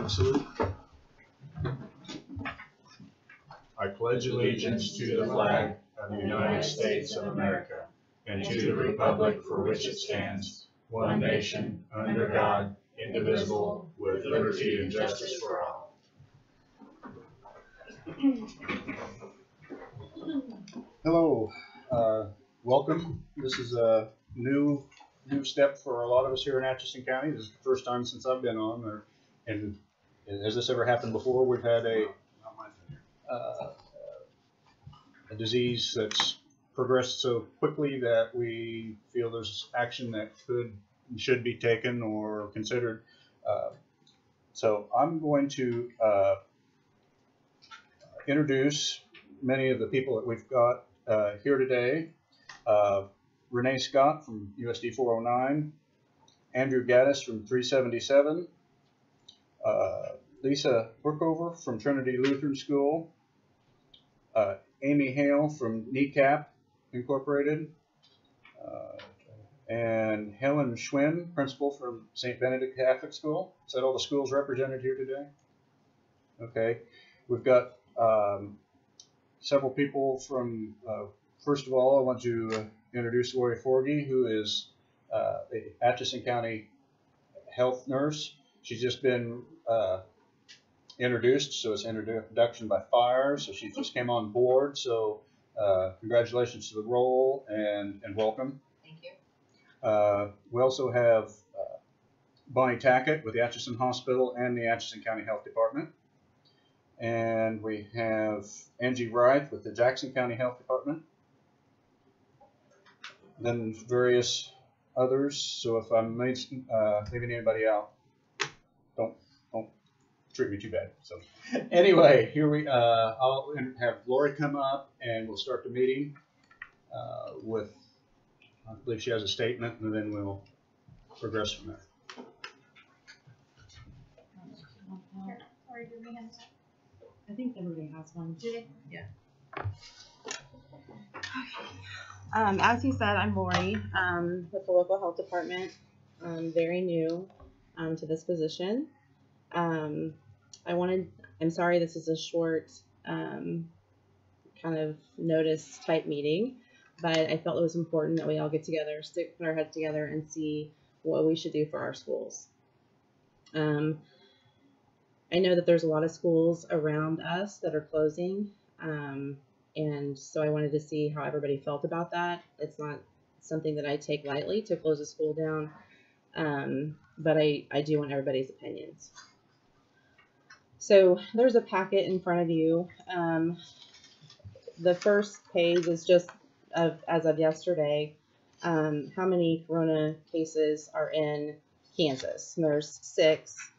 Salute. I pledge allegiance to the flag of the United States of America and to the republic for which it stands, one nation, under God, indivisible, with liberty and justice for all. Hello, welcome. This is a new step for a lot of us here in Atchison County. This is the first time since I've been on, and has this ever happened before? We've had a disease that's progressed so quickly that we feel there's action that should be taken or considered. So I'm going to introduce many of the people that we've got here today. Renee Scott from USD 409, Andrew Gaddis from 377, Lisa Brookover from Trinity Lutheran School, Amy Hale from NECAP Incorporated, and Helen Schwinn, principal from St. Benedict Catholic School. Is that all the schools represented here today? Okay. We've got several people from, first of all, I want to introduce Lori Forgy, who is the Atchison County health nurse. She's just been introduced, so it's introduction by fire, so she just came on board. So congratulations to the role and welcome. Thank you. We also have Bonnie Tackett with the Atchison Hospital and the Atchison County Health Department. And we have Angie Wright with the Jackson County Health Department. Then various others. So if I'm leaving anybody out, don't treat me too bad. So anyway, here I'll have Lori come up and we'll start the meeting with, I believe she has a statement, and then we'll progress from there. I think everybody has one. Do they? Yeah. Okay. As he said, I'm Lori with the local health department. I'm very new to this position. I'm sorry this is a short kind of notice type meeting, but I felt it was important that we all get together, put our heads together and see what we should do for our schools. I know that there's a lot of schools around us that are closing, and so I wanted to see how everybody felt about that. It's not something that I take lightly to close a school down, but I do want everybody's opinions. So there's a packet in front of you. The first page is just as of yesterday, how many corona cases are in Kansas. And there's 6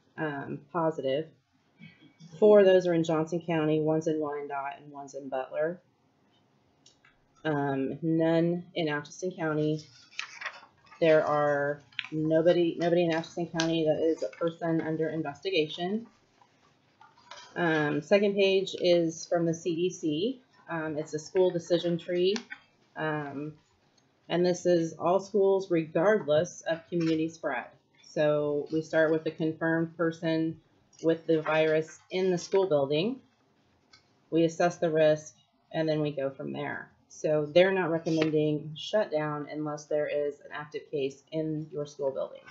positive. 4 of those are in Johnson County, one's in Wyandotte, and one's in Butler. None in Atchison County. There are nobody in Atchison County that is a person under investigation. Second page is from the CDC. It's a school decision tree. And this is all schools regardless of community spread. So we start with a confirmed person with the virus in the school building. We assess the risk, and then we go from there. So they're not recommending shutdown unless there is an active case in your school building.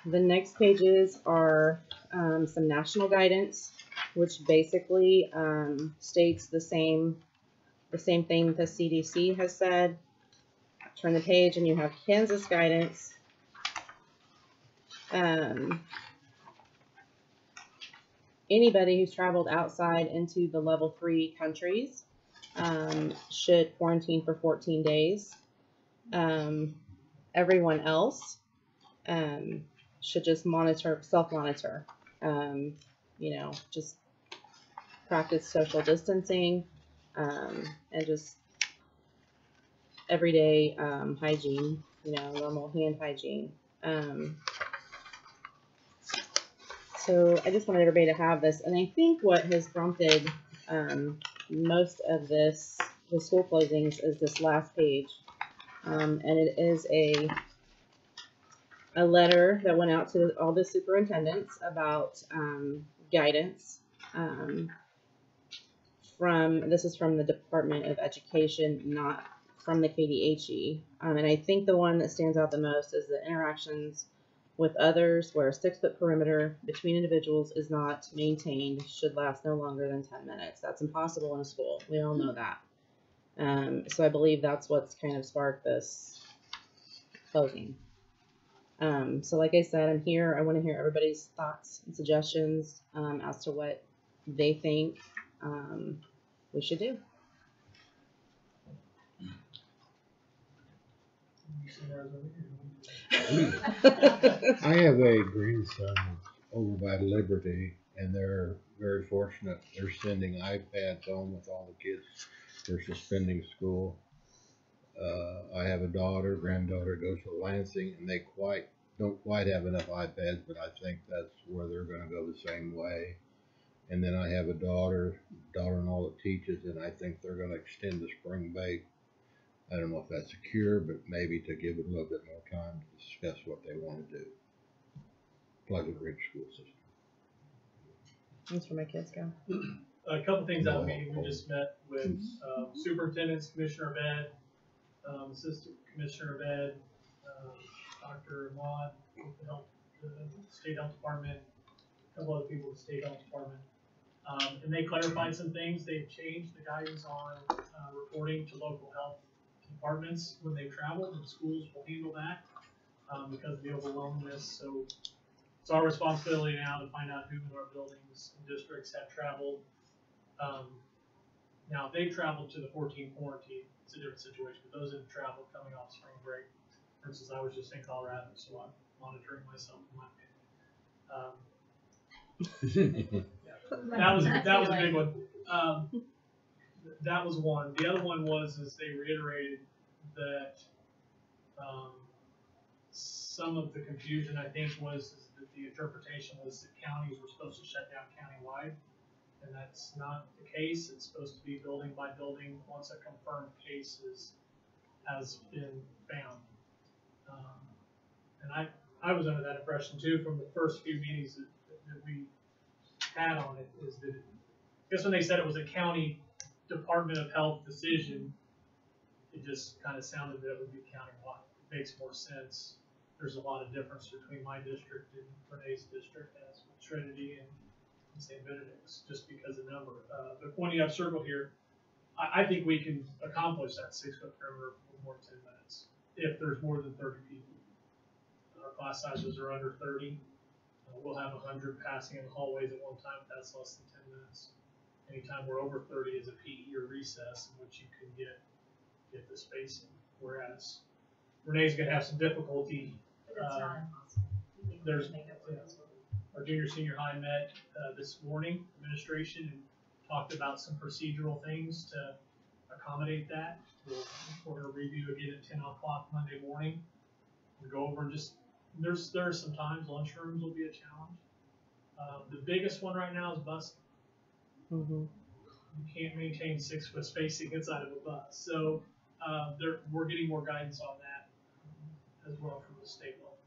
The next pages are some national guidance, which basically states the same thing the CDC has said. Turn the page and you have Kansas guidance. Anybody who's traveled outside into the level 3 countries should quarantine for 14 days. Everyone else should just self-monitor. Just practice social distancing and just everyday hygiene, normal hand hygiene. So I just wanted everybody to have this, and I think what has prompted most of the school closings is this last page, and it is a a letter that went out to all the superintendents about guidance this is from the Department of Education, not from the KDHE. And I think the one that stands out the most is the interactions with others where a 6-foot perimeter between individuals is not maintained should last no longer than 10 minutes. That's impossible in a school. We all know that. So I believe that's what's kind of sparked this closing. So like I said, I'm here. I want to hear everybody's thoughts and suggestions as to what they think we should do. I have a grandson over by Liberty, and they're very fortunate. They're sending iPads home with all the kids. They're suspending school. I have a granddaughter goes to Lansing, and they don't quite have enough iPads, but I think that's where they're going to go the same way. And then I have a daughter-in-law that teaches, and I think they're going to extend the spring break. I don't know if that's secure, but maybe to give it a little bit more time to discuss what they want to do. Pleasant Ridge School System. That's where my kids go. A couple things out of the meeting. We just met with superintendents, commissioner of ed, assistant commissioner of ed, Dr. Ahmad with the state health department, a couple other people with the state health department. And they clarified some things. They've changed the guidance on reporting to local health departments when they travel, and schools will handle that because of the overwhelmingness. So it's our responsibility now to find out who in our buildings and districts have traveled. Now, if they traveled to the 14 quarantine, it's a different situation. But those that have traveled coming off spring break, for instance, I was just in Colorado, so I'm monitoring myself in my opinion. That was a big one. That was one. The other one was they reiterated that some of the confusion I think was that the interpretation was that counties were supposed to shut down countywide, and that's not the case. It's supposed to be building by building once a confirmed case has been found. And I was under that impression too from the first few meetings that we had on it, is that I guess when they said it was a county Department of Health decision, it just kind of sounded that it would be countywide. It makes more sense. There's a lot of difference between my district and Renee's district, as with Trinity and St. Benedict's, just because of number. The point you have circled here, I think we can accomplish that 6-foot perimeter in more than 10 minutes if there's more than 30 people. Our class sizes are under 30. We'll have 100 passing in the hallways at one time, but that's less than 10 minutes. Anytime we're over 30 is a PE or recess in which you can get the spacing. Whereas Renee's going to have some difficulty. But it's not impossible. There's our junior senior high met this morning, administration, and talked about some procedural things to accommodate that. We're going to review again at 10 o'clock Monday morning. We'll go over and just there are some times lunchrooms will be a challenge. The biggest one right now is busing. Mm-hmm. You can't maintain 6-foot spacing inside of a bus. So we're getting more guidance on that as well from the state level.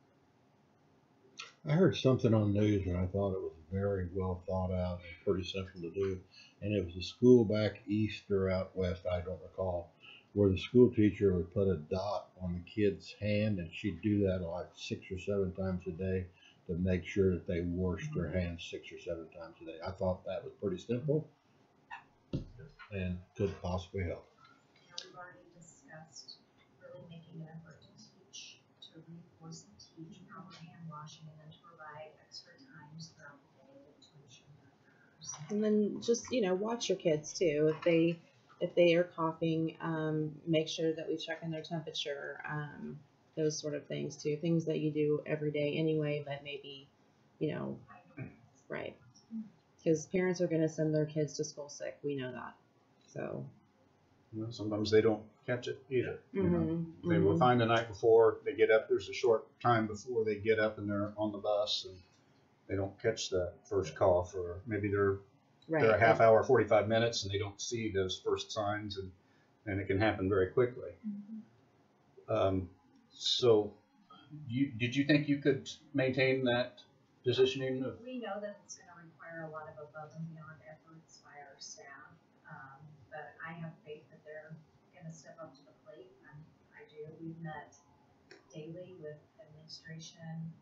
I heard something on news and I thought it was very well thought out and pretty simple to do. And it was a school back east or out west, I don't recall, where the school teacher would put a dot on the kid's hand, and she'd do that like 6 or 7 times a day to make sure that they washed their hands 6 or 7 times a day. I thought that was pretty simple and could possibly help. We've already discussed really making an effort to reinforce and teach proper hand washing, and then to provide extra times throughout the day to ensure that. And then just, watch your kids too. If they are coughing, make sure that we check on their temperature, those sort of things too. Things that you do every day anyway, but maybe, right. Because parents are going to send their kids to school sick. We know that. So. Sometimes they don't catch it either. Mm-hmm. They will find the night before they get up. There's a short time before they get up and they're on the bus and they don't catch that first cough, or maybe they're a half hour, 45 minutes, and they don't see those first signs, and it can happen very quickly. Mm-hmm. So did you think you could maintain that positioning of? We know that it's gonna require a lot of above and beyond efforts by our staff, but I have faith that they're gonna step up to the plate, and I do. We've met daily with administration,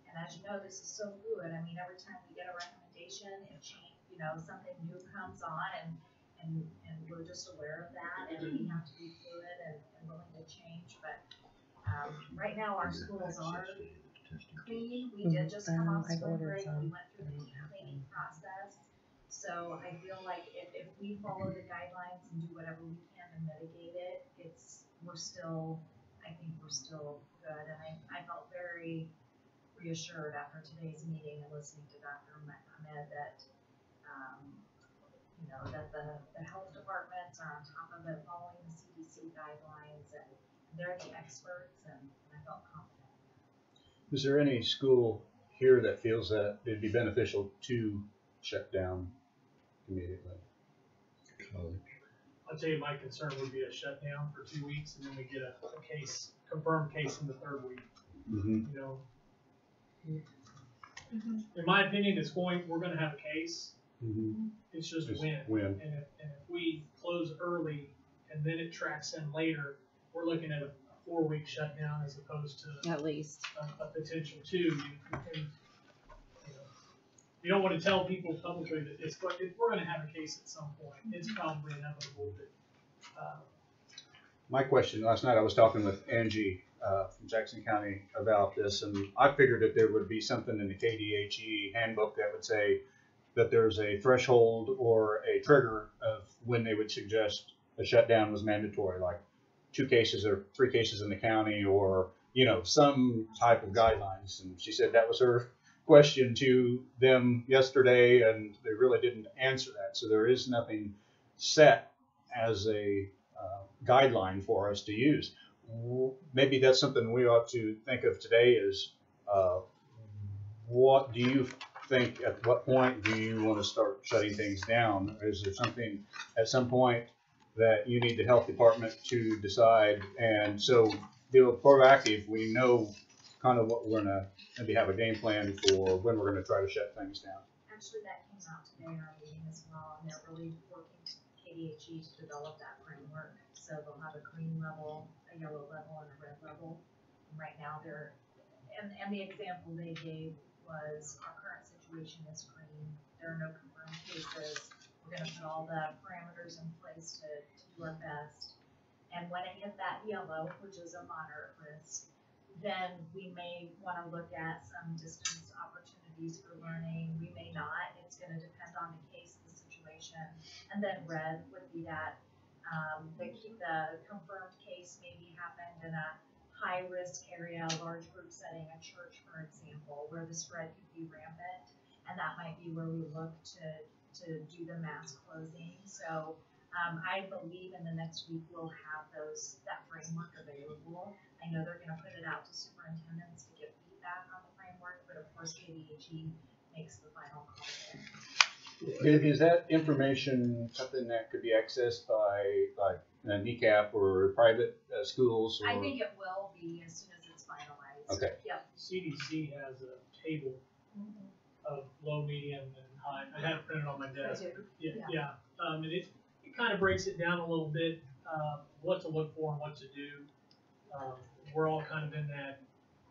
and as you know, this is so fluid. I mean, every time we get a recommendation, it change, you know, something new comes on, and we're just aware of that, and we have to be fluid and willing to change, but right now, our schools are clean. We did just come off spring break. We went through the cleaning process. So I feel like if we follow the guidelines and do whatever we can to mitigate it, I think we're still good. And I felt very reassured after today's meeting and listening to Dr. Ahmed that, you know, that the health departments are on top of it, following the CDC guidelines, and they're the experts, and I felt confident. Is there any school here that feels that it'd be beneficial to shut down immediately? College. I'll tell you, my concern would be a shutdown for 2 weeks, and then we get a confirmed case in the third week. Mm-hmm. You know, in my opinion, we're going to have a case. Mm-hmm. It's just Just when. when. And if we close early and then it tracks in later, we're looking at a 4-week shutdown as opposed to At least. a potential 2. You don't want to tell people publicly that if we're going to have a case at some point, it's probably inevitable that. My question last night, I was talking with Angie from Jackson County about this, and I figured that there would be something in the KDHE handbook that would say that there's a threshold or a trigger of when they would suggest a shutdown was mandatory, like 2 cases or 3 cases in the county, or, you know, some type of guidelines. And she said that was her question to them yesterday, and they really didn't answer that. So there is nothing set as a guideline for us to use. Maybe that's something we ought to think of today is what do you think, at what point do you want to start shutting things down? Is there something at some point that you need the health department to decide? And so be proactive. We know kind of what we're going to maybe have a game plan for when we're going to try to shut things down. Actually, that came out today in our meeting as well, and they're really working KDHE to develop that framework. So they'll have a green level, a yellow level, and a red level. And right now and the example they gave was our current situation is green. There are no confirmed cases. We're going to put all the parameters in place to do our best. And when it hit that yellow, which is a moderate risk, then we may want to look at some distance opportunities for learning. We may not. It's going to depend on the case, the situation. And then red would be that the confirmed case maybe happened in a high-risk area, a large group setting, a church, for example, where the spread could be rampant. And that might be where we look to do the mass closing. So I believe in the next week we'll have that framework available. I know they're going to put it out to superintendents to get feedback on the framework, but of course KDHE makes the final call there. Is that information something that could be accessed by like NECAP or private schools? Or? I think it will be as soon as it's finalized. Okay. Yep. CDC has a table of low, medium, and high. I had it printed on my desk. Yeah. And it kind of breaks it down a little bit, what to look for and what to do. We're all kind of in that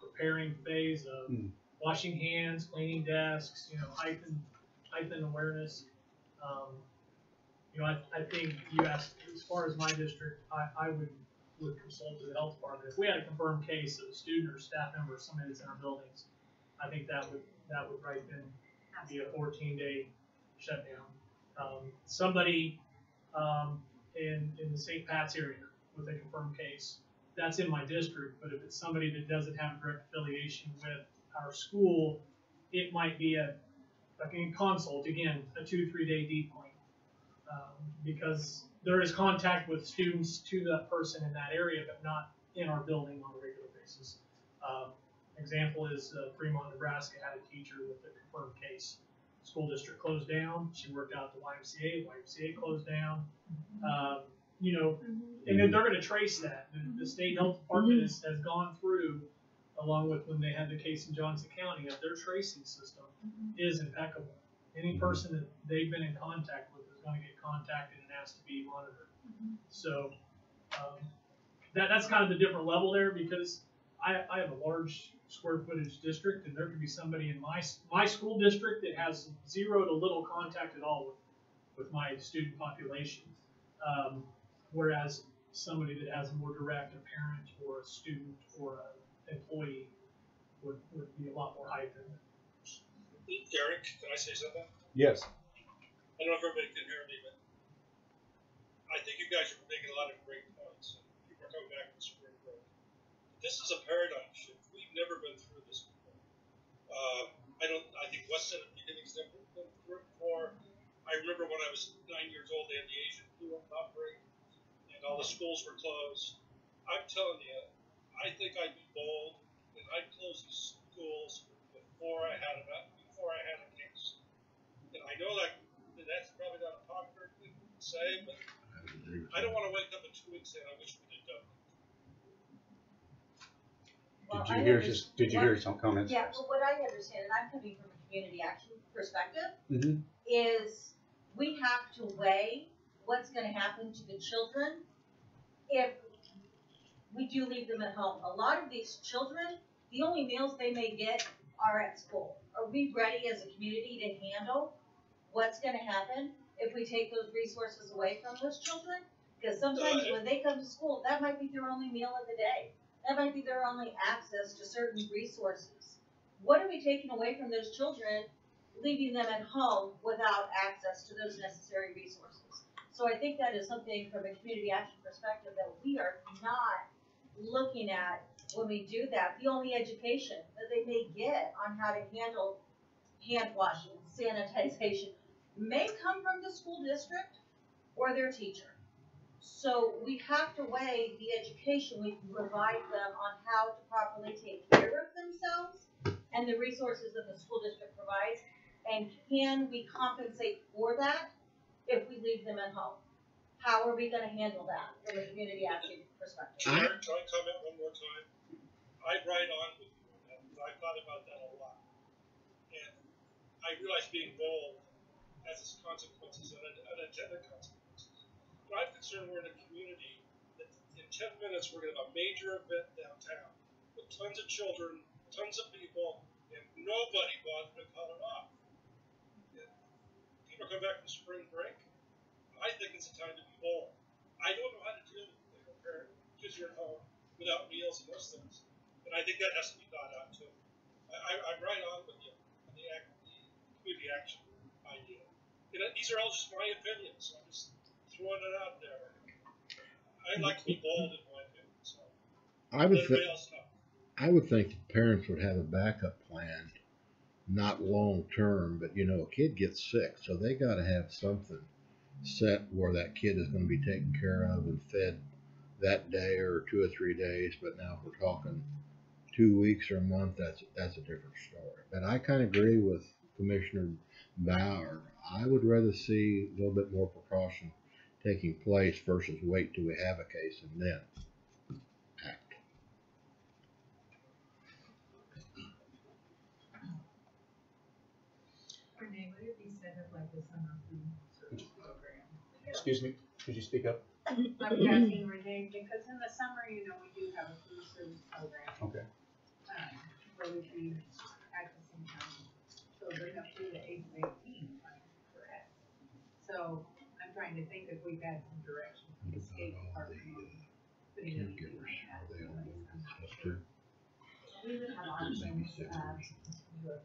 preparing phase of washing hands, cleaning desks, heightened awareness. I think you asked, as far as my district, I would consult the health department. If we had a confirmed case of a student or staff member, somebody that's in our buildings, I think that would right then be a 14-day shutdown. Somebody in the St. Pat's area with a confirmed case, that's in my district, but if it's somebody that doesn't have a direct affiliation with our school, it might be like in consult, again, a 2-3 day deep clean. Because there is contact with students to that person in that area, but not in our building on a regular basis. Example is Fremont, Nebraska had a teacher with a confirmed case. School district closed down. She worked out at the YMCA. YMCA closed down. And then they're going to trace that. The state health department has gone through along with when they had the case in Johnson County, that their tracing system is impeccable. Any person that they've been in contact with is going to get contacted and asked to be monitored. So that's kind of the different level there, because I have a large square footage district, and there could be somebody in my school district that has zero to little contact at all with my student population. Whereas somebody that has more direct, a parent or a student or an employee would be a lot more heightened. Derek, can I say something? Yes. I don't know if everybody can hear me, but I think you guys are making a lot of great points. People are coming back from spring break. This is a paradigm shift. We've never been through this before. I think Weston at the beginning's never been through it before. I remember when I was 9 years old, they had the Asian flu outbreak, and all the schools were closed. I'm telling you, I think I'd be bold, and I'd close these schools before I had a case. And I know that's probably not a popular thing to say, but I don't want to wake up in 2 weeks saying I wish we'd have done it. Well, Did you hear some comments? Yeah, well, what I understand, and I'm coming from a community action perspective, Mm-hmm. is we have to weigh what's going to happen to the children if we do leave them at home. A lot of these children, the only meals they may get are at school. Are we ready as a community to handle what's going to happen if we take those resources away from those children? Because sometimes when they come to school, that might be their only meal of the day. That might be their only access to certain resources. What are we taking away from those children, leaving them at home without access to those necessary resources? So I think that is something from a community action perspective that we are not looking at when we do that. The only education that they may get on how to handle hand washing, sanitization, may come from the school district or their teacher. So we have to weigh the education we can provide them on how to properly take care of themselves and the resources that the school district provides, and can we compensate for that if we leave them at home? How are we going to handle that from a community action perspective? Can I comment one more time? I ride on with you on that, because I've thought about that a lot. And I realize being bold has its consequences and unintended consequences. But I'm concerned we're in a community that in 10 minutes we're going to have a major event downtown with tons of children, tons of people, and nobody bothered to cut it off. And people come back from spring break. I think it's a time to be bold. I don't know how to deal with it. Kids are at home without meals and those things. And I think that has to be thought out too. I'm right on with you on the community action idea. These are all just my opinions. I'm just throwing it out there. I'd like to be bold in my opinion. So I would think the parents would have a backup plan, not long term, but a kid gets sick, so they got to have something set where that kid is going to be taken care of and fed that day or 2 or 3 days. But now if we're talking 2 weeks or a month, that's a different story. But I kind of agree with Commissioner Bauer. I would rather see a little bit more precaution taking place versus wait till we have a case and then act. Renee, would it be set up like the summer food service program? Excuse me, could you speak up? I'm asking Renee, because in the summer, we do have a food service program. Okay. Where we feed Atchison County children up to the age of 18, if I'm correct. So I'm trying to think if we've had some direction from the state department on putting any doing that. We would have options to do a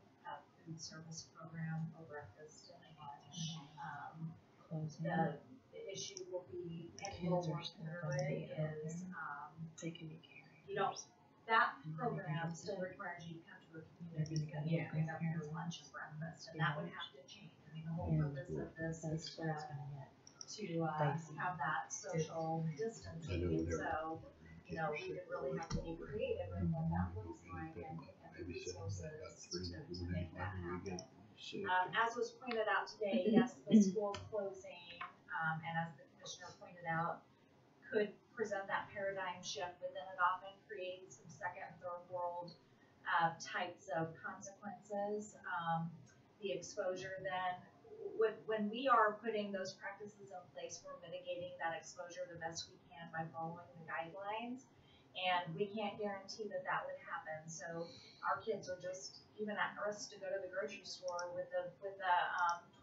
food service program for breakfast and lunch. The issue will be, and we'll work through it, is that program still requires you to come to a community and pick up your lunch and breakfast, and that would have to change. I mean, the whole purpose of this is to have that social distancing, and so we would really have to be creative in what that looks like and the resources to make that happen. As was pointed out today, yes, the school closing, and as the commissioner pointed out, could present that paradigm shift, but then it often creates some second and third world types of consequences. The exposure then, when we are putting those practices in place, we're mitigating that exposure the best we can by following the guidelines. And we can't guarantee that that would happen. So our kids are just even at risk to go to the grocery store with the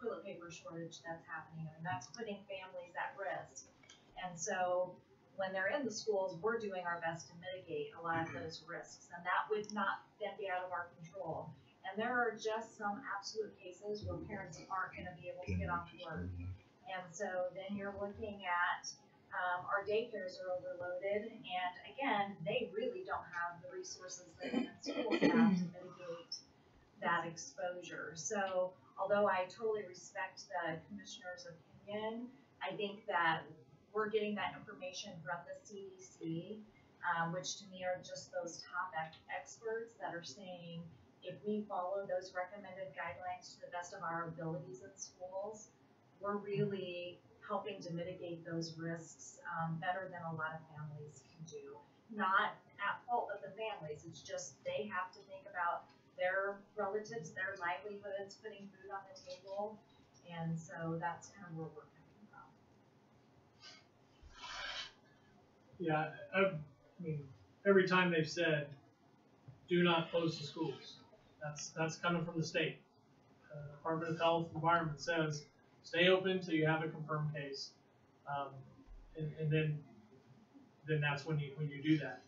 toilet paper shortage that's happening. I mean, that's putting families at risk. And so when they're in the schools, we're doing our best to mitigate a lot of those risks. And that would not then be out of our control. And there are just some absolute cases where parents aren't going to be able to get off work. And so then you're looking at our daycares are overloaded, and again, they really don't have the resources that schools have to mitigate that exposure. So, although I totally respect the commissioner's opinion, I think that we're getting that information from the CDC, which to me are just those top experts that are saying if we follow those recommended guidelines to the best of our abilities in schools, we're really helping to mitigate those risks better than a lot of families can do. Not at fault of the families, it's just they have to think about their relatives, their livelihoods, putting food on the table, and so that's kind of where we're coming from. Yeah, I mean, every time they've said, do not close the schools, that's coming from the state. Department of Health and Environment says, stay open till you have a confirmed case, and then that's when you do that.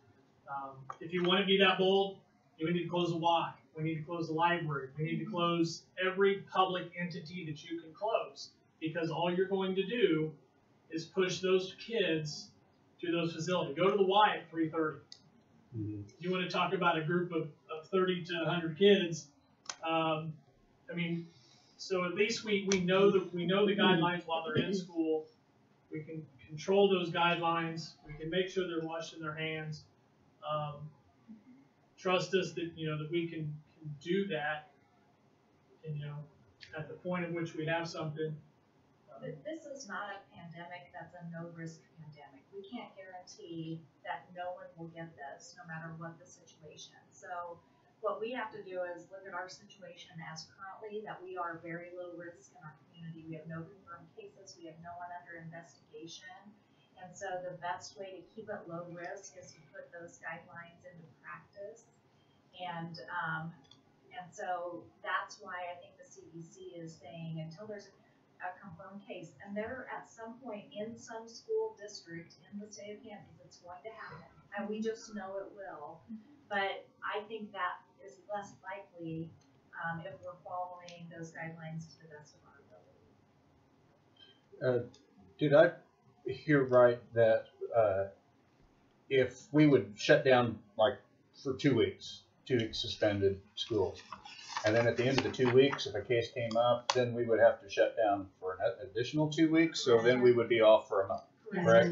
If you want to be that bold, we need to close the Y. We need to close the library. We need to close every public entity that you can close, because all you're going to do is push those kids to those facilities. Go to the Y at 3:30. Mm-hmm. You want to talk about a group of 30 to 100 kids? I mean. So at least we know the guidelines while they're in school. We can control those guidelines. We can make sure they're washing their hands. Trust us that that we can do that. And at the point in which we have something. This is not a pandemic that's a no-risk pandemic. We can't guarantee that no one will get this, no matter what the situation. So what we have to do is look at our situation as currently that we are very low risk in our community. We have no confirmed cases. We have no one under investigation. And so the best way to keep it low risk is to put those guidelines into practice. And so that's why I think the CDC is saying until there's a confirmed case, and there at some point in some school district in the state of Kansas, it's going to happen. And we just know it will. But I think that is less likely if we're following those guidelines to the best of our ability. Did I hear right that if we would shut down like for 2 weeks, 2 weeks suspended school, and then at the end of the 2 weeks, if a case came up, then we would have to shut down for an additional 2 weeks, so then we would be off for a month, correct?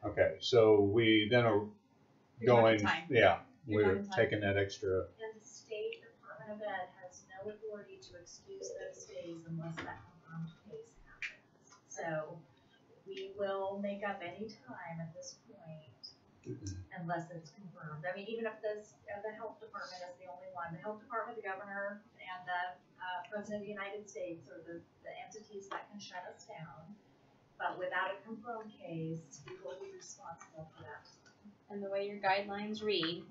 Okay, so we then are going, yeah. We're taking that extra. And the State Department of Ed has no authority to excuse those days unless that confirmed case happens. So we will make up any time at this point unless it's confirmed. I mean, even if the health department is the only one, the health department, the governor, and the President of the United States are the entities that can shut us down. But without a confirmed case, we will be responsible for that. And the way your guidelines read,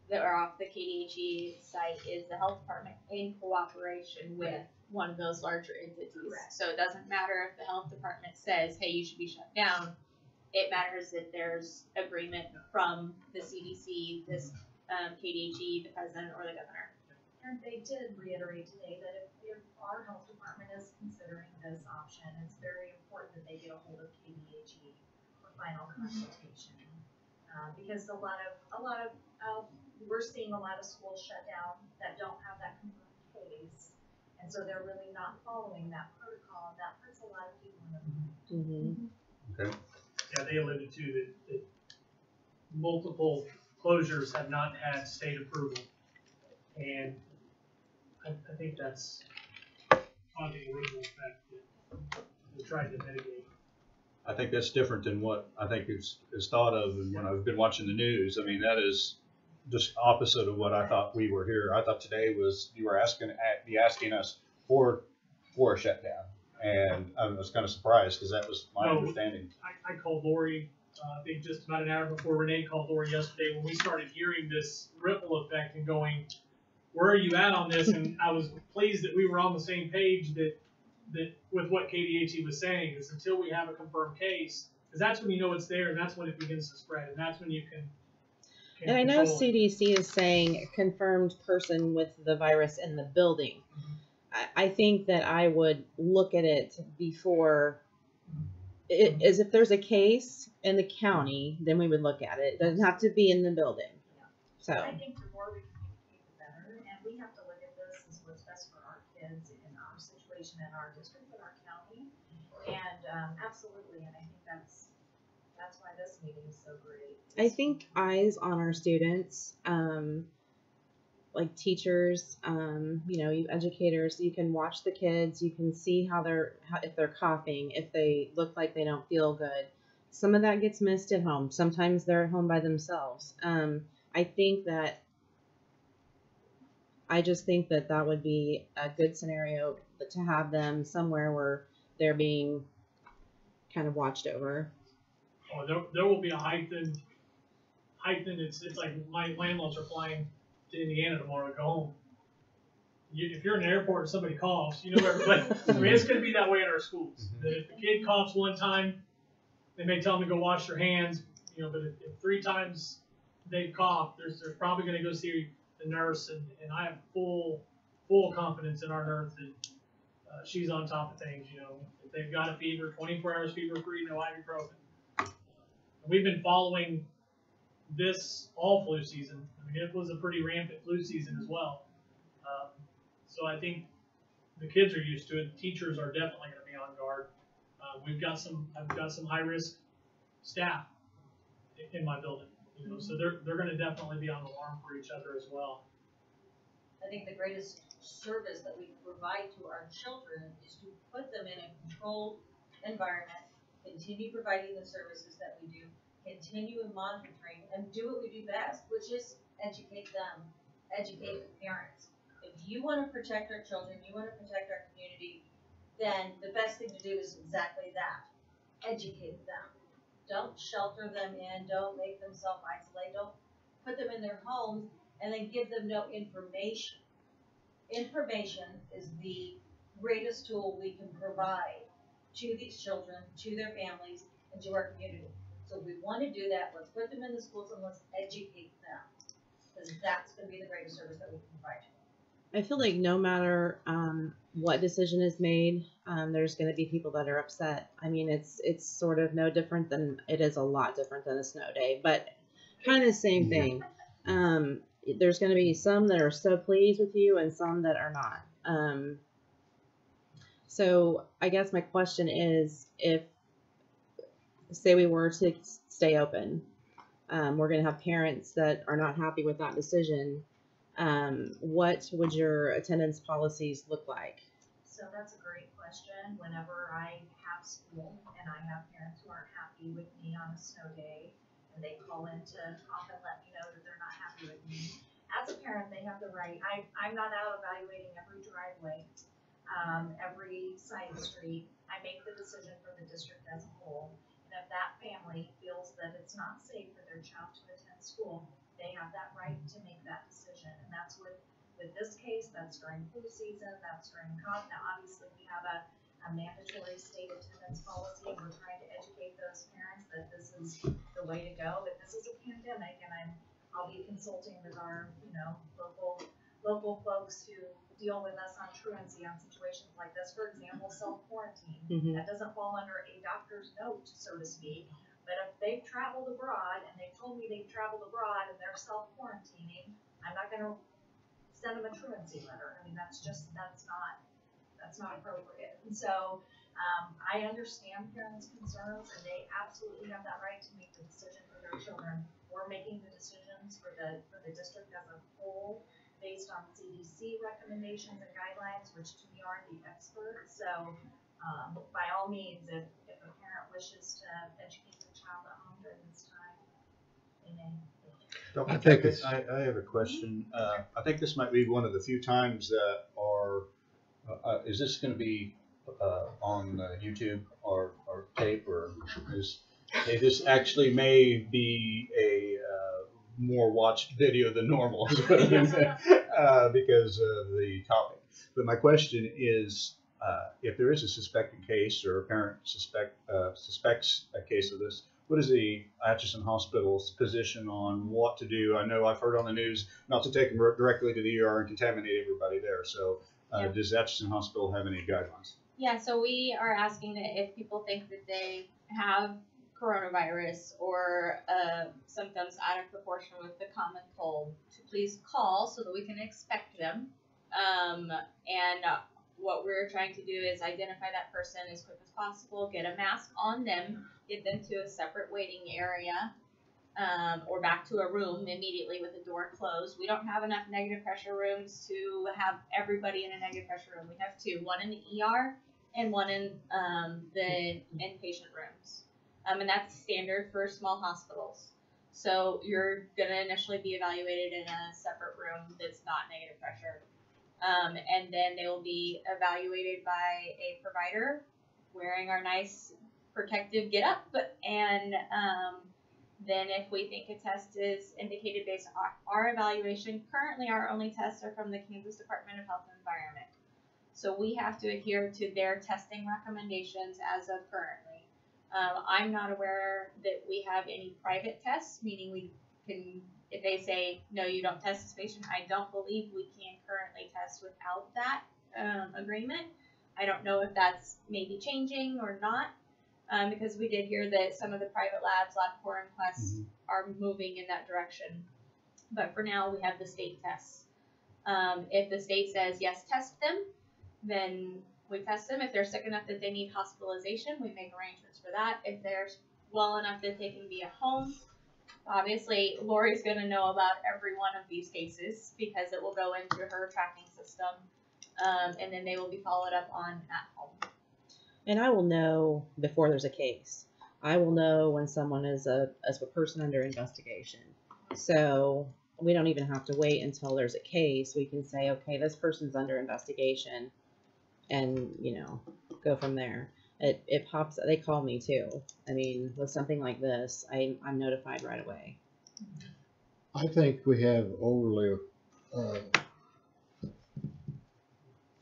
that are off the KDHE site is the health department in cooperation with one of those larger entities. Correct. So it doesn't matter if the health department says, hey, you should be shut down. It matters that there's agreement from the CDC, this KDHE, the president, or the governor. And they did reiterate today that if our health department is considering this option, it's very important that they get a hold of KDHE for final consultation. Because a lot of we're seeing a lot of schools shut down that don't have that confirmed case, and so they're really not following that protocol, and that puts a lot of people in the Okay. Yeah, they alluded to that multiple closures have not had state approval, and I think that's on the original effect that they tried to mitigate. I think that's different than what I think is thought of and when I've been watching the news. I mean, that is just opposite of what I thought we were here. I thought today was you were asking us for a shutdown, and I was kind of surprised because that was my understanding. I called Lori, I think just about an hour before Renee called Lori yesterday when we started hearing this ripple effect and going, where are you at on this? And I was pleased that we were on the same page that with what KDHE was saying is until we have a confirmed case, because that's when you know it's there and that's when it begins to spread and that's when you can and I know control it. CDC is saying confirmed person with the virus in the building. I think that I would look at it before, as if there's a case in the county, then we would look at it. It doesn't have to be in the building. So I think the more we communicate, the better, and we have to look at this as what's best for our kids in our situation, in our district, in our county, and absolutely, and I think that's why this meeting is so great. I think eyes on our students, like teachers, you educators, you can watch the kids, you can see if they're coughing, if they look like they don't feel good. Some of that gets missed at home. Sometimes they're at home by themselves. I just think that would be a good scenario to have them somewhere where they're being kind of watched over. Oh, there will be a heightened. It's like my landlords are flying to Indiana tomorrow to go home. If you're in an airport and somebody coughs, you know everybody. I mean, it's going to be that way in our schools. That if the kid coughs one time, they may tell them to go wash their hands. But if 3 times they cough, they're probably going to go see the nurse, and I have full confidence in our nurse that she's on top of things. If they've got a fever, 24 hours fever free, no ibuprofen. We've been following this all flu season. I mean, it was a pretty rampant flu season as well. So I think the kids are used to it. Teachers are definitely going to be on guard. I've got some high risk staff in my building. So they're going to definitely be on alarm for each other as well. I think the greatest service that we can provide to our children is to put them in a controlled environment, continue providing the services that we do, continue monitoring, and do what we do best, which is educate them, educate the parents. If you want to protect our children, you want to protect our community, then the best thing to do is exactly that. Educate them. Don't shelter them in, don't make them self-isolate, don't put them in their homes and then give them no information. Information is the greatest tool we can provide to these children, to their families, and to our community. So if we want to do that, let's put them in the schools and let's educate them, because that's going to be the greatest service that we can provide to them. I feel like no matter what decision is made, there's going to be people that are upset. I mean, it's sort of no different than, it is a lot different than a snow day, but kind of the same thing. There's going to be some that are so pleased with you and some that are not. So I guess my question is, if, say we were to stay open, we're going to have parents that are not happy with that decision. What would your attendance policies look like? So that's a great question. Whenever I have school and I have parents who aren't happy with me on a snow day, and they call in to often let me know that they're not happy with me. As a parent, they have the right. I'm not out evaluating every driveway, every side street. I make the decision for the district as a whole. And if that family feels that it's not safe for their child to attend school, they have that right to make that decision. And that's with this case, that's during flu season, that's during cough. Now, obviously, we have a mandatory state attendance policy, and we're trying to educate those parents that this is the way to go. But this is a pandemic, and I'll be consulting with our, local folks who deal with us on truancy on situations like this. For example, self-quarantine. Mm-hmm. That doesn't fall under a doctor's note, so to speak. But if they've traveled abroad and they've told me they've traveled abroad and they're self-quarantining, I'm not going to send them a truancy letter. I mean, that's not appropriate. And so I understand parents' concerns, and they absolutely have that right to make the decision for their children. We're making the decisions for the district as a whole based on CDC recommendations and guidelines, which to me are the experts. So By all means, if a parent wishes to educate their child at home during this time, they may. I think it's- I have a question. I think this might be one of the few times that is this going to be on YouTube or tape, or this actually may be a more watched video than normal because of the topic. But my question is, if there is a suspected case or a parent suspects a case of this, what is the Atchison Hospital's position on what to do? I know I've heard on the news not to take them directly to the ER and contaminate everybody there. So does Atchison Hospital have any guidelines? Yeah, so we are asking that if people think that they have coronavirus or symptoms out of proportion with the common cold, to please call so that we can expect them. What we're trying to do is identify that person as quick as possible, get a mask on them, get them to a separate waiting area, or back to a room immediately with the door closed. We don't have enough negative pressure rooms to have everybody in a negative pressure room. We have two, one in the ER and one in the inpatient rooms. And that's standard for small hospitals. So you're going to initially be evaluated in a separate room that's not negative pressure. And then they will be evaluated by a provider wearing our nice protective get-up. And then if we think a test is indicated based on our evaluation, currently our only tests are from the Kansas Department of Health and Environment. So we have to adhere to their testing recommendations as of currently. I'm not aware that we have any private tests, meaning we can, if they say, no, you don't test this patient, I don't believe we can currently test without that agreement. I don't know if that's maybe changing or not, because we did hear that some of the private labs, LabCorp and Quest, are moving in that direction. But for now, we have the state tests. If the state says, yes, test them, then we test them. If they're sick enough that they need hospitalization, we make arrangements for that. If they're well enough that they can be at home, obviously Lori's going to know about every one of these cases because it will go into her tracking system, and then they will be followed up on at home. And I will know before there's a case. I will know when someone is a person under investigation. So we don't even have to wait until there's a case. We can say, okay, this person's under investigation, and go from there. It pops. They call me too. I mean, with something like this, I'm notified right away. I think we have overly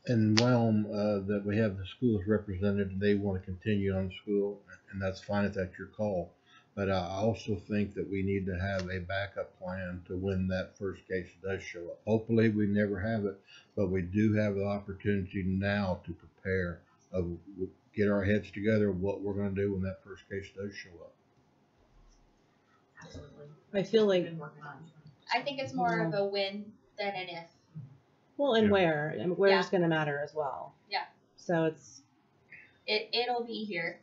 in realm that we have the schools represented and they want to continue on school, and that's fine if that's your call. But I also think that we need to have a backup plan to when that first case does show up. Hopefully we never have it, but we do have the opportunity now to prepare, get our heads together what we're going to do when that first case does show up. Absolutely. I feel like, I think it's more of a when than an if. well, and Yeah. where? And where's going to matter as well. Yeah. So It'll be here.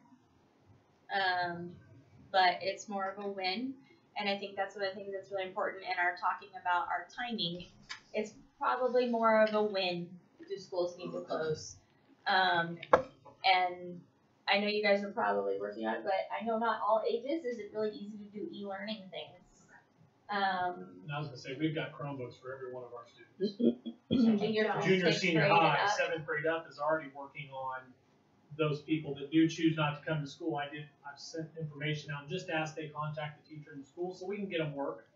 But it's more of a win. And I think that's one of the things that's really important in our talking about our timing. It's probably more of a win. Do schools need to close? And I know you guys are probably working on it, but I know not all ages is it really easy to do e-learning things. And I was gonna say, we've got Chromebooks for every one of our students. Junior, Junior, senior grade high, up. 7th grade up is already working on those people that do choose not to come to school. I've sent information out, just ask they contact the teacher in the school so we can get them work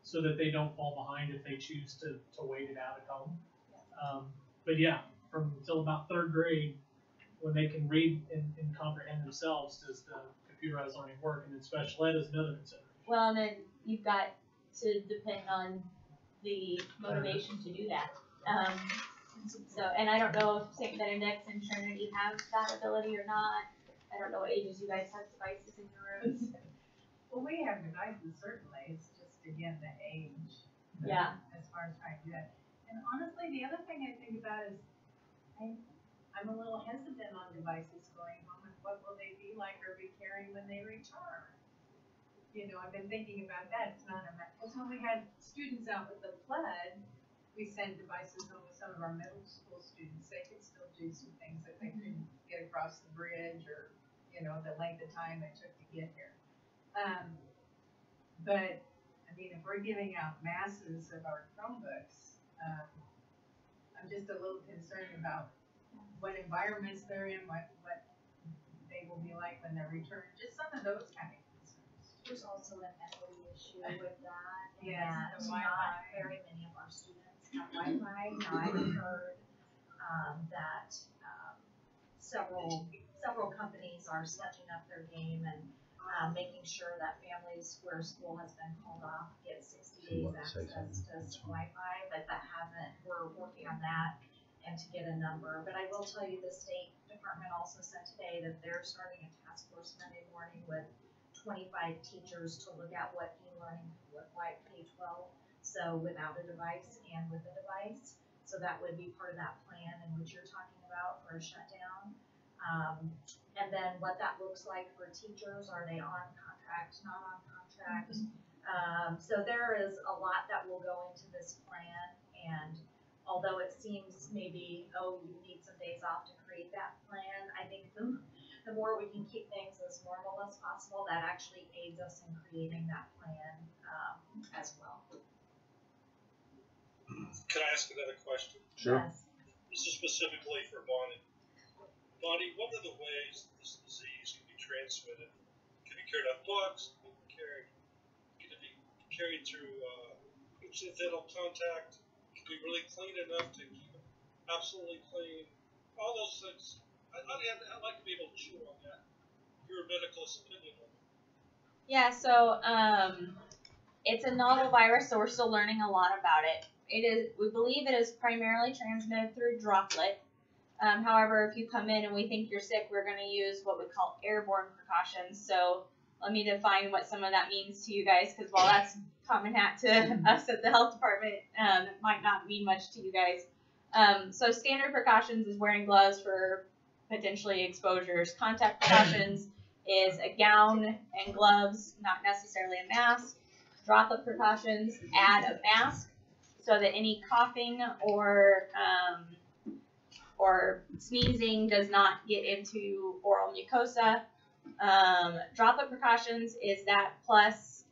so that they don't fall behind if they choose to wait it out at home. But yeah, from until about 3rd grade, when they can read and comprehend themselves, does the computerized learning work, and then special ed is another consideration. Well, and then you've got to depend on the motivation to do that. So, and I don't know if St. Benedict's and Trinity have that ability or not. I don't know what ages you guys have devices in your rooms. Well, we have devices certainly, it's just again the age. Yeah. As far as trying to do that. And honestly, the other thing I think about is I'm a little hesitant on devices going home, and what will they be like or be carrying when they return? I've been thinking about that. It's not a matter, because when we had students out with the flood, we send devices home with some of our middle school students, they could still do some things that they couldn't get across the bridge or, you know, the length of time it took to get here. But, I mean, if we're giving out masses of our Chromebooks, I'm just a little concerned about what environments they're in, what they will be like when they're returned, just some of those kind of concerns. There's also an equity issue with that, and Yes, that the not Wi-Fi. very many of our students have Wi-Fi. Now, I've heard that several companies are stepping up their game and making sure that families where school has been called off get 60 days access to Wi-Fi, but we're working on that and to get a number. But I will tell you, the State Department also said today that they're starting a task force Monday morning with 25 teachers to look at what e-learning could look like K-12, so without a device and with a device. So that would be part of that plan in which you're talking about for a shutdown. And then what that looks like for teachers, are they on contract, not on contract? So there is a lot that will go into this plan, and although it seems maybe, you need some days off to create that plan, I think the more we can keep things as normal as possible, that actually aids us in creating that plan as well. Can I ask another question? Sure. Yes. This is specifically for Bonnie. Bonnie, what are the ways this disease can be transmitted? Can it be carried on books? Can it be carried through incidental contact? Can it be really clean enough to keep it absolutely clean? All those things. I'd like to be able to chew on that. Your medical opinion on it. Yeah, so it's a novel virus, so we're still learning a lot about it. We believe it is primarily transmitted through droplet. However, if you come in and we think you're sick, we're going to use what we call airborne precautions. So let me define what some of that means to you guys, because while that's common hat to us at the health department, it might not mean much to you guys. So standard precautions is wearing gloves for potentially exposures. Contact precautions is a gown and gloves, not necessarily a mask. Droplet precautions, add a mask so that any coughing or sneezing does not get into oral mucosa. Droplet precautions is that plus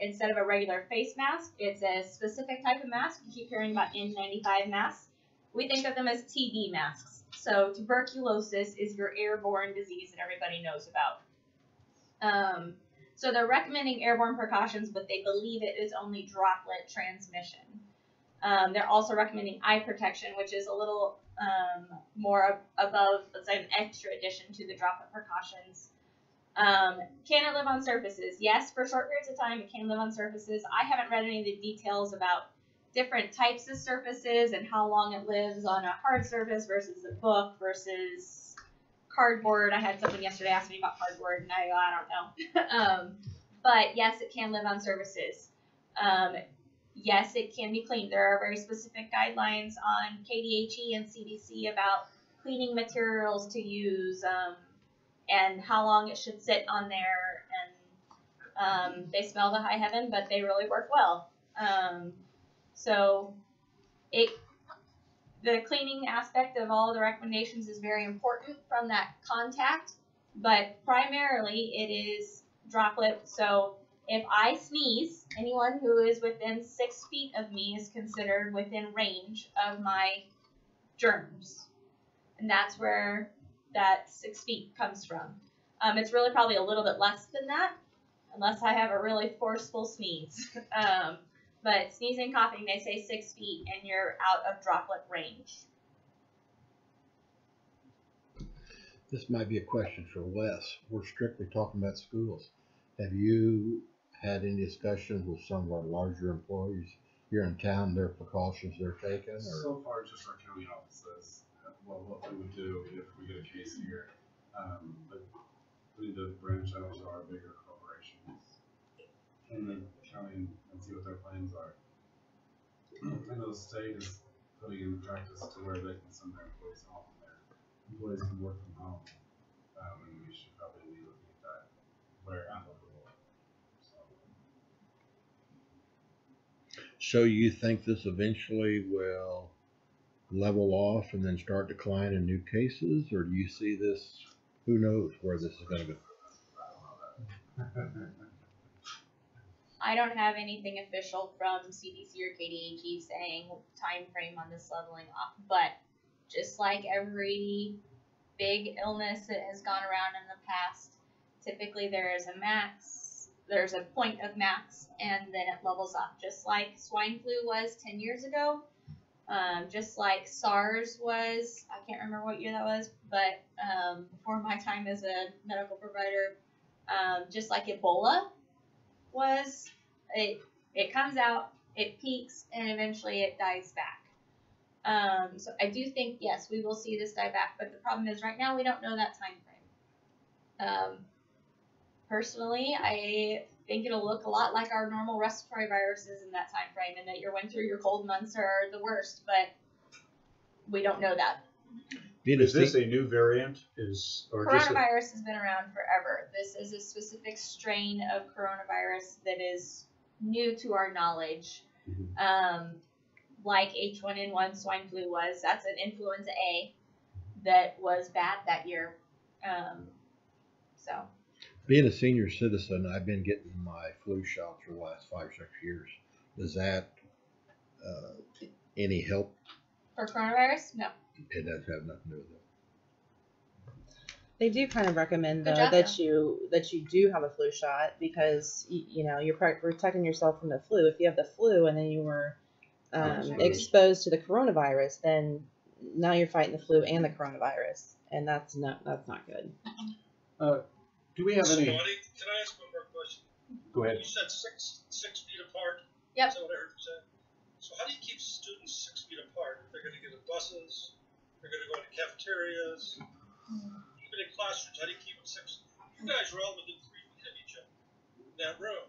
instead of a regular face mask, it's a specific type of mask. You keep hearing about N95 masks. We think of them as TB masks. So tuberculosis is your airborne disease that everybody knows about. So they're recommending airborne precautions, but they believe it is only droplet transmission. They're also recommending eye protection, which is a little more above, let's say, an extra addition to the droplet precautions. Can it live on surfaces? Yes, for short periods of time, it can live on surfaces. I haven't read any of the details about different types of surfaces and how long it lives on a hard surface versus a book versus cardboard. I had someone yesterday ask me about cardboard, and I don't know. But yes, it can live on surfaces. Yes, it can be cleaned. There are very specific guidelines on KDHE and CDC about cleaning materials to use and how long it should sit on there. And they smell to high heaven, but they really work well. So the cleaning aspect of all the recommendations is very important from that contact, but primarily it is droplet. So if I sneeze, anyone who is within 6 feet of me is considered within range of my germs. And that's where that 6 feet comes from. It's really probably a little bit less than that, unless I have a really forceful sneeze. But sneezing, coughing, they say 6 feet, and you're out of droplet range. This might be a question for Wes. We're strictly talking about schools. Have you had any discussions with some of our larger employees here in town, their precautions they're taking? Or? So far, just our county offices. Well, what we would do if we get a case here. But we need to branch out to our bigger corporations in the county and see what their plans are. I know the state is putting in practice to where they can send their employees home. Their employees can work from home, and we should probably be looking at that where applicable. So you think this eventually will level off and then start declining new cases, or do you see this? Who knows where this is going to go? I don't have anything official from CDC or KDHE saying time frame on this leveling off, but just like every big illness that has gone around in the past, typically there is a max, there's a point of max, and then it levels off, just like swine flu was 10 years ago, just like SARS was, I can't remember what year that was, but before my time as a medical provider, just like Ebola was, it comes out, it peaks, and eventually it dies back. So I do think, yes, we will see this die back, but the problem is right now we don't know that time frame. Personally, I think it'll look a lot like our normal respiratory viruses in that time frame, and that your winter, your cold months are the worst, but we don't know that. Is this a new variant? Coronavirus has been around forever. This is a specific strain of coronavirus that is new to our knowledge. Like H1N1 swine flu was. That's an influenza A that was bad that year. So. Being a senior citizen, I've been getting my flu shots for the last 5 or 6 years. Is that any help? For coronavirus? No. It does have nothing to do with it. They do kind of recommend though Good job, that you do have a flu shot because you know you're protecting yourself from the flu. If you have the flu and then you were exposed to the coronavirus, then now you're fighting the flu and the coronavirus, and that's not good. Do we have any? Can I ask one more question? Go ahead. You said six feet apart. Yep. Is that what I heard you say? So how do you keep students 6 feet apart? If they're going to get in buses, they're going to go into cafeterias, even in classrooms, how do you keep them 6? You guys are all within 3 feet of each other in that room.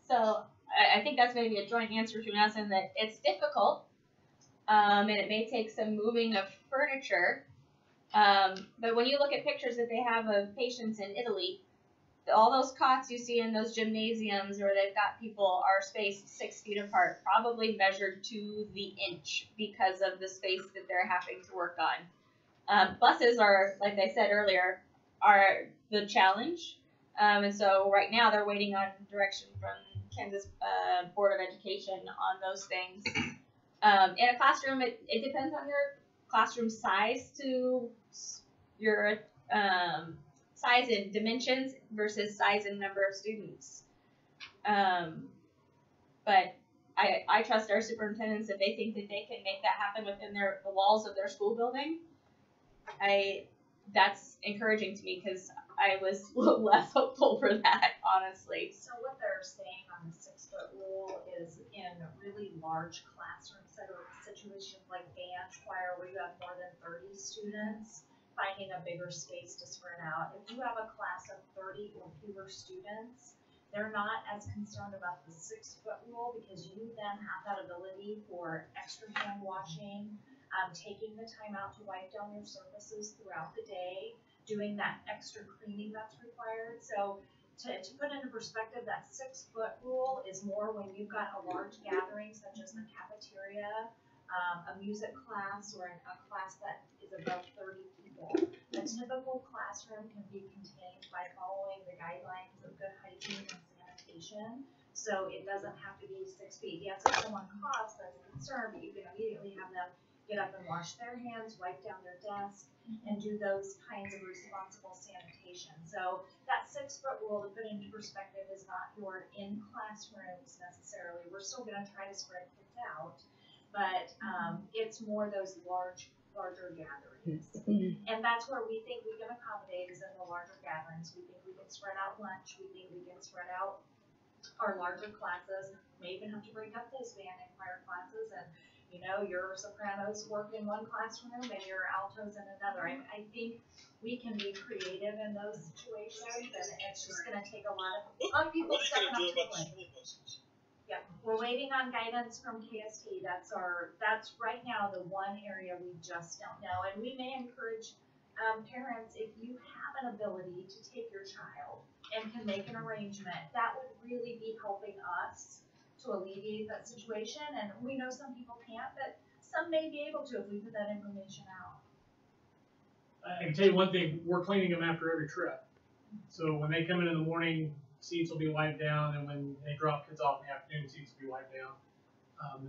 So I think that's maybe a joint answer to us in that it's difficult, and it may take some moving of furniture. But when you look at pictures that they have of patients in Italy, all those cots you see in those gymnasiums where they've got people are spaced 6 feet apart, probably measured to the inch because of the space that they're having to work on. Buses are, like I said earlier, are the challenge. And so right now they're waiting on direction from Kansas Board of Education on those things. In a classroom, it depends on your classroom size to your size and dimensions versus size and number of students. But I trust our superintendents if they think that they can make that happen within the walls of their school building. That's encouraging to me because I was less hopeful for that, honestly. So what they're saying on the 6 foot rule is in really large classroom situations like band, choir, where you have more than 30 students, finding a bigger space to spread out. If you have a class of 30 or fewer students, they're not as concerned about the 6 foot rule because you then have that ability for extra hand washing, taking the time out to wipe down your surfaces throughout the day, doing that extra cleaning that's required. So to put into perspective, that 6 foot rule is more when you've got a large gathering such as the cafeteria, a music class, or a class that is above 30 people. A typical classroom can be contained by following the guidelines of good hygiene and sanitation. So it doesn't have to be 6 feet. Yes, if someone coughs, that's a concern, but you can immediately have them get up and wash their hands, wipe down their desk, and do those kinds of responsible sanitation. So that 6 foot rule, to put into perspective, is not your in classrooms necessarily. We're still going to try to spread kids out, but it's more those larger gatherings. And that's where we think we can accommodate is in the larger gatherings. We think we can spread out lunch. We think we can spread out our larger classes. May even have to break up those band and choir classes, and you know, your sopranos work in one classroom and your altos in another. I think we can be creative in those situations, and it's just going to take a lot of people stepping up to the plate. Yeah, we're waiting on guidance from K.S.A. That's right now the one area we just don't know, and we may encourage parents, if you have an ability to take your child and can make an arrangement, that would really be helping us to to alleviate that situation, and we know some people can't, but some may be able to if we put that information out. I can tell you one thing, we're cleaning them after every trip. So when they come in the morning, seats will be wiped down, and when they drop kids off in the afternoon, seats will be wiped down.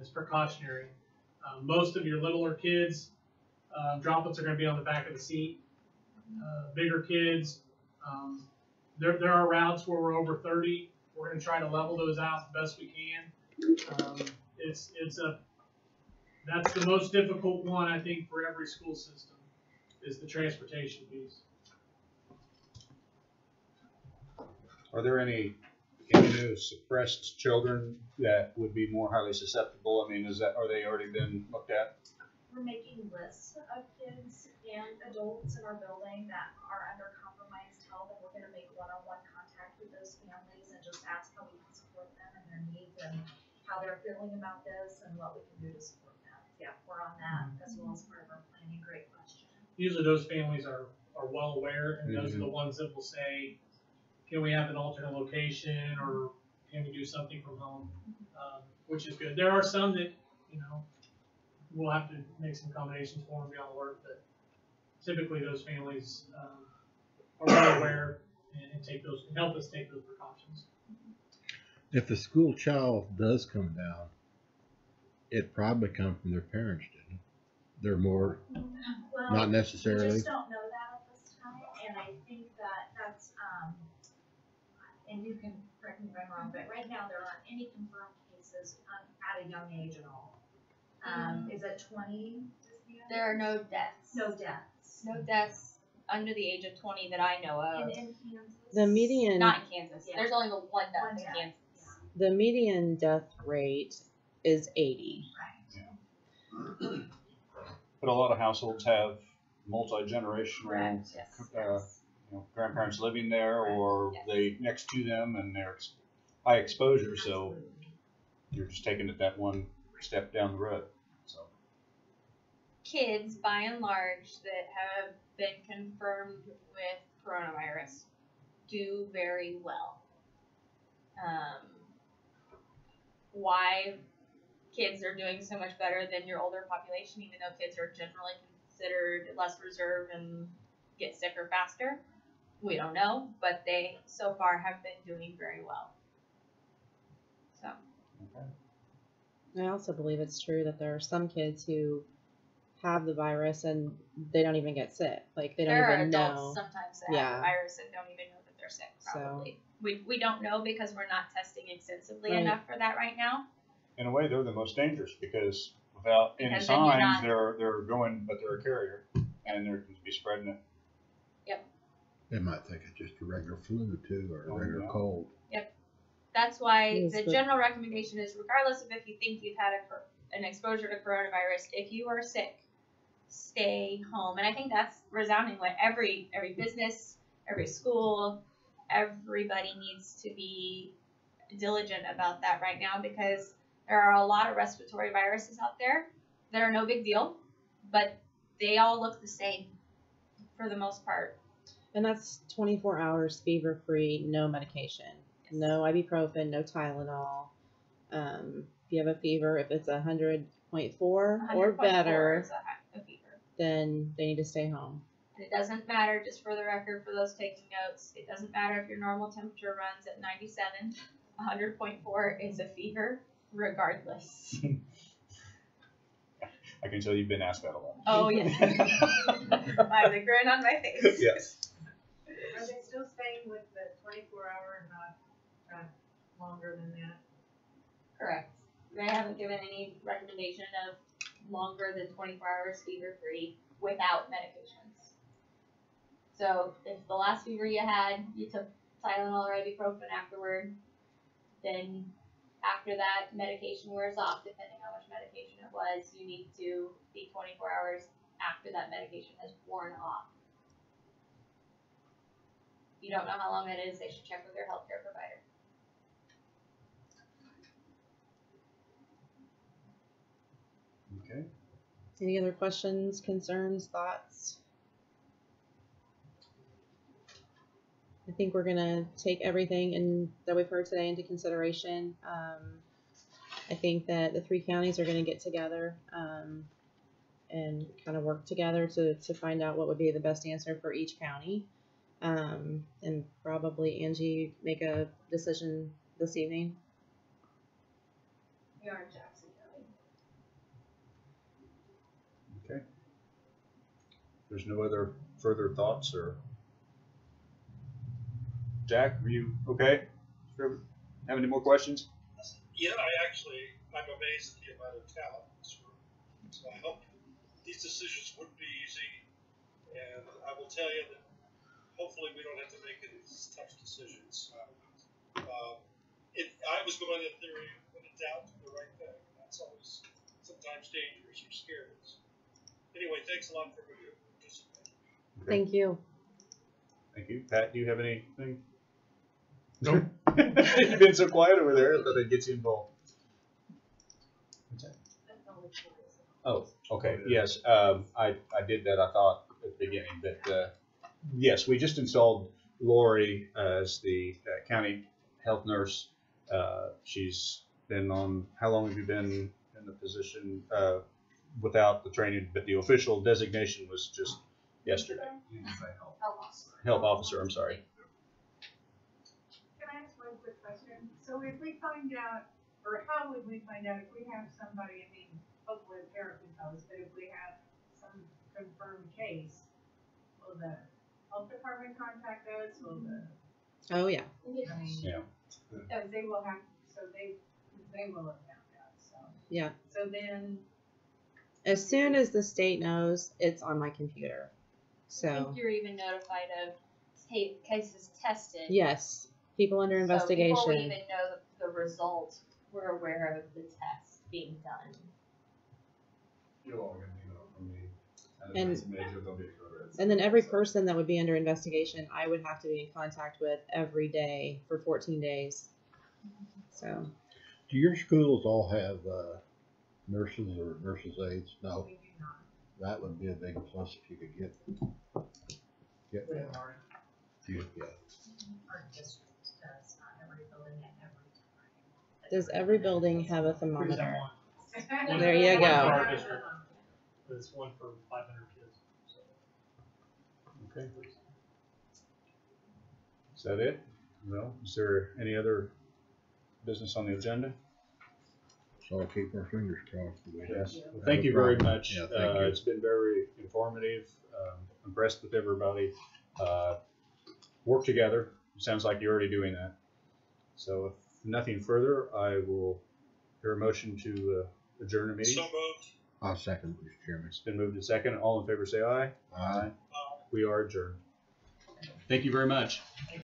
It's precautionary. Most of your littler kids, droplets are going to be on the back of the seat. Bigger kids, there are routes where we're over 30. We're going to try to level those out the best we can. That's the most difficult one, I think, for every school system, is the transportation piece. Are there any immunosuppressed children that would be more highly susceptible? I mean, are they already been looked at? We're making lists of kids and adults in our building that are under compromised health, and we're gonna make one-on-one contact with those families and just ask how we can support them and their needs and how they're feeling about this and what we can do to support them. Yeah, we're on that as well as part of our planning. Great question. Usually those families are well aware, and those are the ones that will say, can we have an alternate location, or can we do something from home, which is good. There are some that, we'll have to make some accommodations for and be on alert, but typically those families are well aware and help us take those precautions. If the school child does come down, it probably come from their parents, didn't it? They're more, Well, not necessarily. We just don't know that at this time, and I think that's, and you can correct me if I'm wrong, but right now there aren't any confirmed cases at a young age at all. Is it 20? There are no deaths. No deaths. No deaths under the age of 20 that I know of. In Kansas? The median, Not in Kansas. Yeah. There's only the one death One in death. Kansas. the median death rate is 80. Right. But a lot of households have multi-generational Correct. Yes. grandparents living there, or Yes. they next to them, and they're high exposure, so you're just taking it that one step down the road. So Kids, by and large, that have been confirmed with coronavirus do very well. Why kids are doing so much better than your older population, even though kids are generally considered less reserved and get sicker faster, we don't know, but they so far have been doing very well. So. I also believe it's true that there are some kids who have the virus and they don't even get sick. Like, they don't There even are know. adults sometimes that have the virus and don't even know that they're sick, probably. We don't know because we're not testing extensively enough for that right now. in a way, they're the most dangerous because without any Because then you're signs, not- they're going, but they're a carrier, and they're going to be spreading it. They might think it's just a regular flu too, or a Oh, regular yeah. cold. That's why Yes, the but- general recommendation is, regardless of if you think you've had an exposure to coronavirus, if you are sick, stay home. And I think that's resounding what every business, every school, everybody needs to be diligent about that right now, because there are a lot of respiratory viruses out there that are no big deal, but they all look the same for the most part. And that's 24 hours fever-free, no medication. No ibuprofen, no Tylenol. If you have a fever, if it's 100.4 or 100.4 better, is a fever. then they need to stay home. And it doesn't matter, just for the record, for those taking notes, it doesn't matter if your normal temperature runs at 97, 100.4 is a fever, regardless. I can tell you've been asked that a lot. Oh, yes. I have a grin on my face. Yes. Are they still staying with the 24-hour and not longer than that? Correct. They haven't given any recommendation of longer than 24 hours fever-free without medications. So, if the last fever you had, you took Tylenol or ibuprofen afterward, then after that medication wears off, depending on which medication it was, you need to be 24 hours after that medication has worn off. If you don't know how long that is, they should check with their healthcare provider. Okay. Any other questions, concerns, thoughts? I think we're gonna take everything that we've heard today into consideration. I think that the 3 counties are going to get together and kind of work together to find out what would be the best answer for each county. And probably Angie make a decision this evening. We are in Jackson County. Okay. There's no other further thoughts, or Jack, are you okay? Have any more questions? Yeah, I'm amazed at the amount of talent in this room. So I hope these decisions wouldn't be easy, and I will tell you that hopefully we don't have to make any tough decisions. I was going in theory, when in doubt, do the right thing. That's always sometimes dangerous or scary. Anyway, thanks a lot for participating. Okay. Thank you. Thank you. Pat, do you have anything? Nope. You've been so quiet over there that it gets you involved. What's that? Oh, okay. Yes, I did that, I thought, at the beginning. But yes, we just installed Lori as the county health nurse. She's been on, how long have you been in the position without the training? But the official designation was just yesterday. Health officer, I'm sorry. Can I ask one quick question? So if we find out, or how would we find out if we have somebody, I mean, hopefully the parent can tell us, but if we have some confirmed case, will the health department contact us? Will the, Oh yeah. I mean, Yeah. because they will have, so they will have found out, so. Yeah. So then, As soon as the state knows, it's on my computer. I So think you're even notified of cases tested. yes, people under So investigation. before we even know the result, we're aware of the test being done. You'll all get an email from me. And- It's major, there'll be a code red. And then every person that would be under investigation, I would have to be in contact with every day for 14 days. So, Do your schools all have nurses or nurses' aides? No, we do not. that would be a big plus if you could get one. Yeah. Our district does, not every building at every time. does every building have a thermometer? One There you for go. our district. There's one for 500 kids. So. Okay. Is that it? No. Is there any other business on the agenda? So I'll keep our fingers crossed. that we have- Yes. have Thank a you very problem. much. Yeah, thank you. It's been very informative. Impressed with everybody. Work together. Sounds like you're already doing that. So if nothing further, I will hear a motion to adjourn the meeting. So moved. I'll second, Mr. Chairman. It's been moved and second. All in favor say aye. Aye. We are adjourned. Thank you very much.